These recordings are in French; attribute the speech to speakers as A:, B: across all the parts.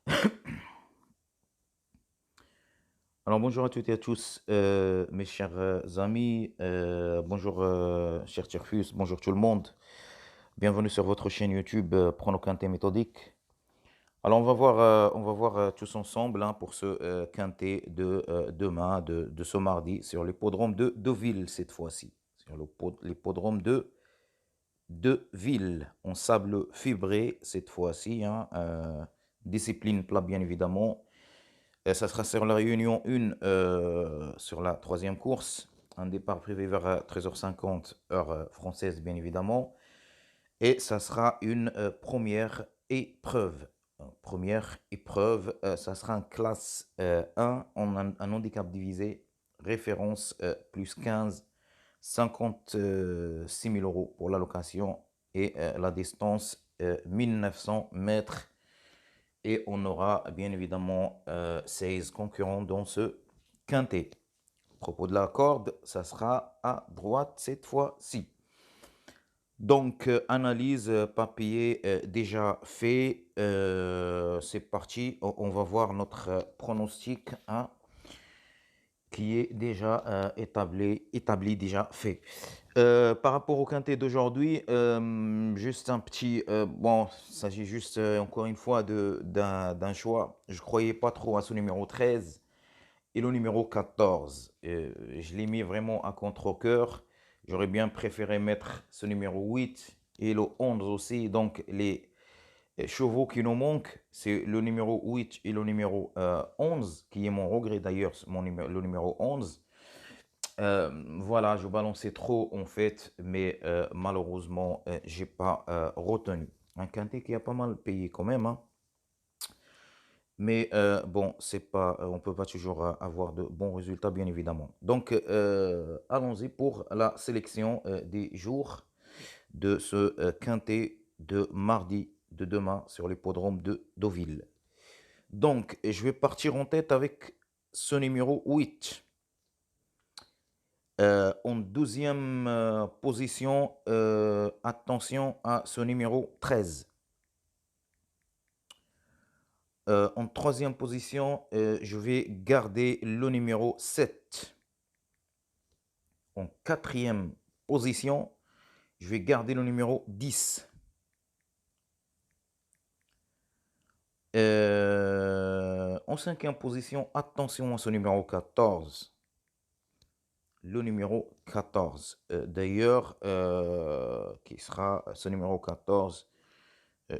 A: Alors bonjour à toutes et à tous, mes chers amis, bonjour cher Turfus, bonjour tout le monde. Bienvenue sur votre chaîne YouTube Prono Quintet méthodique. Alors on va voir tous ensemble hein, pour ce quintet de demain, de ce mardi, sur l'hippodrome de Deauville cette fois-ci. Sur l'hippodrome de Deauville, en sable fibré cette fois-ci, hein, discipline plat bien évidemment. Ça sera sur la réunion 1, sur la troisième course. Un départ prévu vers 13h50, heure française, bien évidemment. Et ça sera une première épreuve. Première épreuve, ça sera en classe 1, un handicap divisé, référence plus 15, 56 000 euros pour la location et la distance 1900 mètres. Et on aura bien évidemment 16 concurrents dans ce quintet. À propos de la corde, ça sera à droite cette fois-ci. Donc, analyse papier déjà fait. C'est parti. On va voir notre pronostic hein, qui est déjà établi, déjà fait. Par rapport au quintet d'aujourd'hui, juste un petit... bon, il s'agit juste, encore une fois, d'un choix. Je ne croyais pas trop à ce numéro 13 et le numéro 14. Je l'ai mis vraiment à contre-cœur. J'aurais bien préféré mettre ce numéro 8 et le 11 aussi. Donc, les chevaux qui nous manquent, c'est le numéro 8 et le numéro 11, qui est mon regret d'ailleurs, le numéro 11. Voilà, je balançais trop en fait, mais malheureusement, j'ai pas retenu. Un quintet qui a pas mal payé quand même, hein. Mais bon, c'est pas, on peut pas toujours avoir de bons résultats, bien évidemment. Donc, allons-y pour la sélection des jours de ce quintet de mardi de demain sur l'hippodrome de Deauville. Donc, je vais partir en tête avec ce numéro 8. En douzième position, attention à ce numéro 13. En troisième position, je vais garder le numéro 7. En quatrième position, je vais garder le numéro 10. En cinquième position, attention à ce numéro 14. Le numéro 14. D'ailleurs, qui sera ce numéro 14.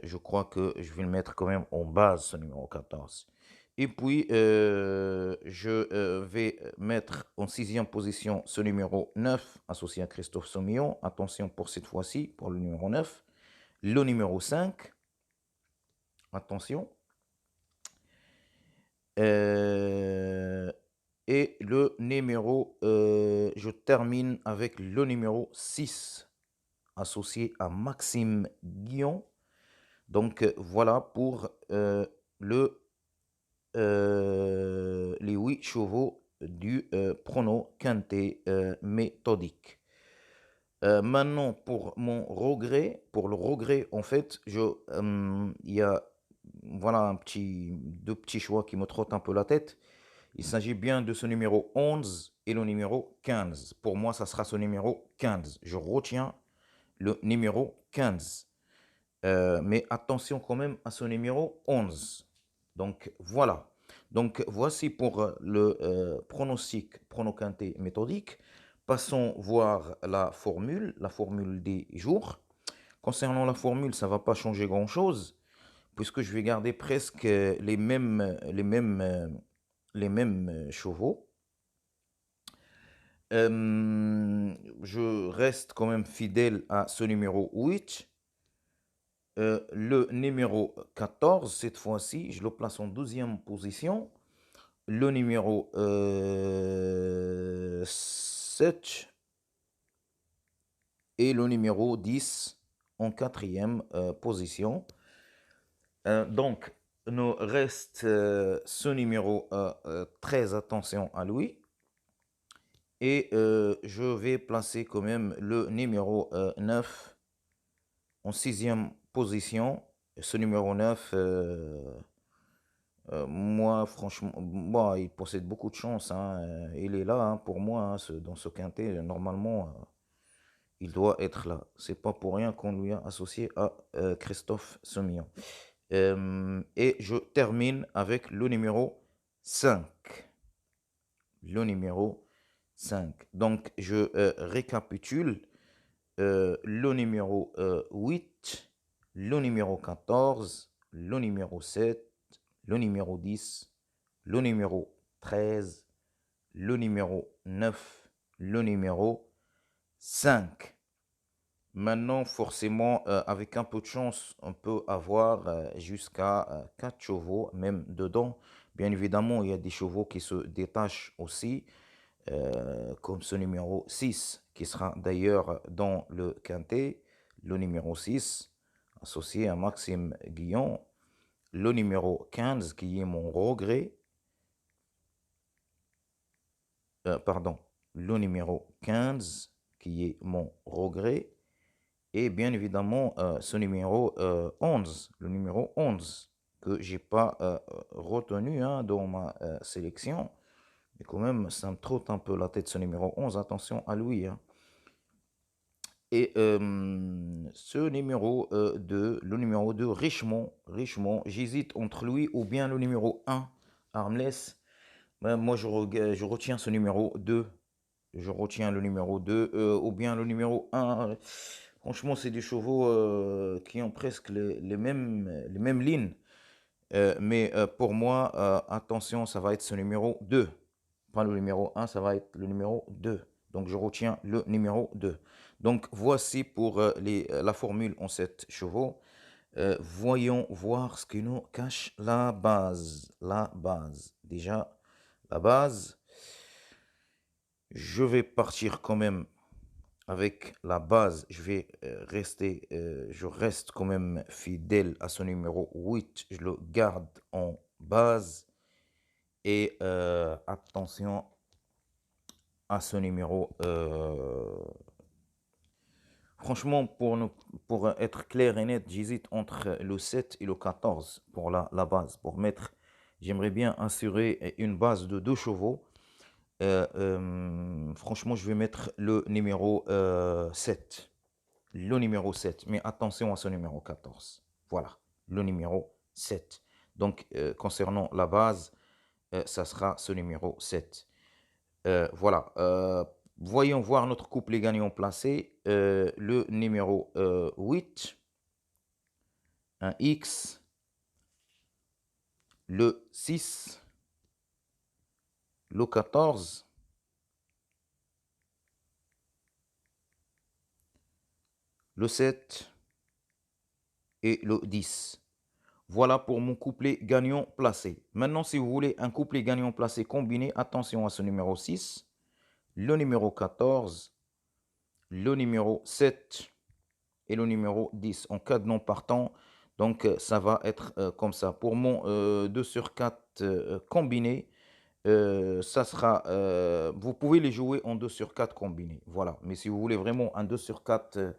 A: Je crois que je vais le mettre quand même en base, ce numéro 14. Et puis, je vais mettre en sixième position ce numéro 9, associé à Christophe Sommillon. Attention pour cette fois-ci, pour le numéro 9. Le numéro 5, attention. Et le numéro, je termine avec le numéro 6, associé à Maxime Guillon. Donc voilà pour les 8 chevaux du prono quintet méthodique. Maintenant, pour le regret, en fait, il y a voilà deux petits choix qui me trottent un peu la tête. Il s'agit bien de ce numéro 11 et le numéro 15. Pour moi, ça sera ce numéro 15. Je retiens le numéro 15. Mais attention quand même à ce numéro 11. Donc voilà. Donc voici pour le pronostic pronoquinté méthodique. Passons voir la formule des jours. Concernant la formule, ça ne va pas changer grand-chose, puisque je vais garder presque les mêmes chevaux. Je reste quand même fidèle à ce numéro 8. Le numéro 14, cette fois-ci, je le place en 12e position. Le numéro 7 et le numéro 10 en 4e position. Donc, nous reste ce numéro 13, attention à lui. Et je vais placer quand même le numéro 9 en 6e position. Ce numéro 9, Moi, franchement, moi, il possède beaucoup de chance, hein. Il est là, hein, pour moi, hein, dans ce quintet. Normalement, il doit être là. C'est pas pour rien qu'on lui a associé à Christophe Soumillon. Et je termine avec le numéro 5. Le numéro 5. Donc, je récapitule. Le numéro 8, le numéro 14, le numéro 7, le numéro 10, le numéro 13, le numéro 9, le numéro 5. Maintenant, forcément, avec un peu de chance, on peut avoir jusqu'à 4 chevaux, même dedans. Bien évidemment, il y a des chevaux qui se détachent aussi, comme ce numéro 6, qui sera d'ailleurs dans le quintet. Le numéro 6, associé à Maxime Guillon. Le numéro 15, qui est mon regret. Pardon, le numéro 15, qui est mon regret. Et bien évidemment, ce numéro 11, le numéro 11, que j'ai pas retenu, hein, dans ma sélection. Mais quand même, ça me trotte un peu la tête, ce numéro 11. Attention à lui, hein. Et ce numéro 2, le numéro 2, Richemont, j'hésite entre lui ou bien le numéro 1, Armless. Ben, moi, je retiens ce numéro 2. Je retiens le numéro 2 ou bien le numéro 1. Franchement, c'est des chevaux qui ont presque les mêmes lignes. Mais pour moi, attention, ça va être ce numéro 2. Pas le numéro 1, ça va être le numéro 2. Donc, je retiens le numéro 2. Donc, voici pour la formule en 7 chevaux. Voyons voir ce qui nous cache la base. La base. Déjà, la base. Je vais partir quand même avec la base. Je vais je reste quand même fidèle à ce numéro 8. Je le garde en base. Et attention à ce numéro. Franchement, pour être clair et net, j'hésite entre le 7 et le 14 pour la base. Pour mettre, j'aimerais bien assurer une base de 2 chevaux. Franchement, je vais mettre le numéro 7. Le numéro 7. Mais attention à ce numéro 14. Voilà, le numéro 7. Donc, concernant la base, ça sera ce numéro 7. Voilà. Voyons voir notre couplet gagnant placé. Le numéro 8, un X, le 6, le 14, le 7 et le 10. Voilà pour mon couplet gagnant placé. Maintenant, si vous voulez un couplet gagnant placé combiné, attention à ce numéro 6, le numéro 14, le numéro 7 et le numéro 10 en cas de non partant. Donc, ça va être comme ça. Pour mon 2 sur 4 combiné, ça sera, vous pouvez les jouer en 2 sur 4 combinés. Voilà. Mais si vous voulez vraiment un 2 sur 4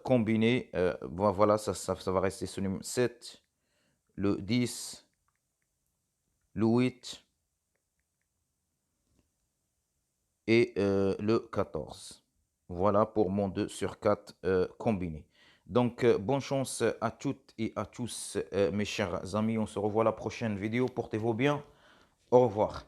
A: combiné, voilà, ça va rester ce numéro 7, le 10, le 8 et le 14. Voilà pour mon 2 sur 4 combiné. Donc, bonne chance à toutes et à tous, mes chers amis. On se revoit la prochaine vidéo. Portez-vous bien. Au revoir.